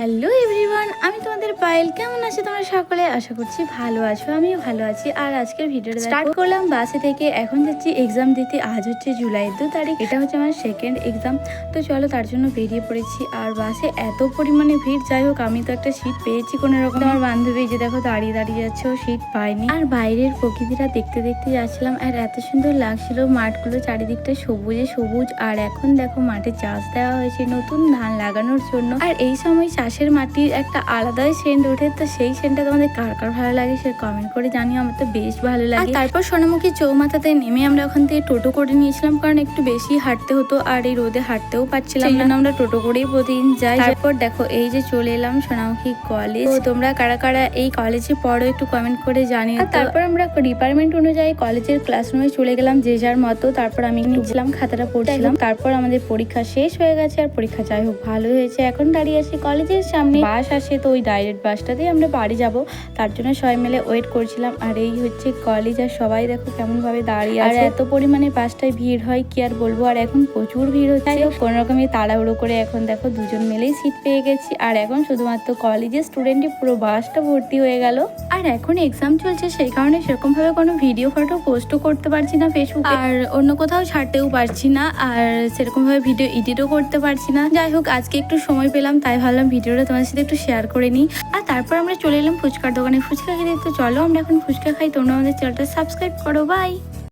Hello everyone, আমি তোমাদের পায়েল। কেমন আছো তোমরা সকলে? আশা করছি ভালো আছো, আমিও ভালো আছি। আর আজকের ভিডিওটা স্টার্ট করলাম বাসে থেকে। এখন যাচ্ছি এক্সাম দিতে। আজ হচ্ছে জুলাইয়ের 2 তারিখ। এটা হচ্ছে আমার সেকেন্ড এক্সাম। তো চলো তার জন্য বেরিয়ে পড়েছি। আর বাসে এত পরিমাণে ভিড়, যাই হোক আমি তো একটা সিট পেয়েছি কোনো রকম। আমার বান্ধবী যে দেখো দাঁড়িয়ে দাঁড়িয়ে যাচ্ছে, ও সিট পায়নি। আর বাইরের প্রকৃতিটা দেখতে দেখতে যাচ্ছিলাম, আর এত সুন্দর লাগছিল মাঠগুলো, চারিদিকটা সবুজে সবুজ। আর এখন দেখো মাঠে চাষ দেওয়া হয়েছে নতুন ধান লাগানোর জন্য। আর এই সময় চাষের মাটির একটা আলাদাই সেন্ট ওঠে। তো সেই সেন্টটা তোমাদের কার কার ভালো লাগে সে কমেন্ট করে জানিও। আমার তো বেশ ভালো লাগে। তারপর সোনামুখী চৌমাথাতে নেমে আমরা ওখান থেকে টোটো করে নিয়েছিলাম, কারণ একটু বেশি হাঁটতে হতো আর এই রোদে হাঁটতেও পারছিলাম না। আমরা টোটো করেই প্রতিদিন যাই। তারপর দেখো এই যে চলে এলাম সোনামুখী কলেজ। তো তোমরা কারা কারা এই কলেজে পড়ো একটু কমেন্ট করে জানিও। তারপর আমরা ডিপার্টমেন্ট অনুযায়ী কলেজের ক্লাসরুমে চলে গেলাম যে যার মতো। তারপর আমি নিচ্ছিলাম খাতাটা পড়ছিলাম। তারপর আমাদের পরীক্ষা শেষ হয়ে গেছে, আর পরীক্ষা যাই হোক ভালো হয়েছে। এখন দাঁড়িয়ে আছি কলেজের সামনে। বাস আসে, তো ওই ডাইরেক্ট বাসটাতেই আমরা বাড়ি যাব, তার জন্য সবাই মিলে ওয়েট করছিলাম। আর এই হচ্ছে কলেজ, আর সবাই দেখো কেমন ভাবে দাঁড়িয়ে আছে। আর এত পরিমাণে বাসটায় ভিড় হয় কি আর বলবো। আর এখন প্রচুর ভিড় হচ্ছে। কোন রকমের তাড়াহুড়ো করে এখন দেখো দুজন মিলেই সিট পেয়ে গেছি। আর এখন শুধুমাত্র কলেজের স্টুডেন্টই পুরো বাসটা ভর্তি হয়ে গেল। আর এখন এক্সাম চলছে, সেই কারণে সেরকম ভাবে কোনো ভিডিও ফটো পোস্টও করতে পারছি না ফেসবুকে, আর অন্য কোথাও ছাড়তেও পারছি না। আর সেরকম ভাবে ভিডিও এডিটও করতে পারছি না। যাই হোক আজকে একটু সময় পেলাম, তাই ভাবলাম ভিডিওটা তোমার সাথে একটু শেয়ার করে নিই। আর তারপর আমরা চলে এলাম ফুচকার দোকানে ফুচকা খেতে। তো চলো আমরা এখন ফুচকা খাই। তোমরা আমাদের চ্যানেলটা সাবস্ক্রাইব করো। বাই।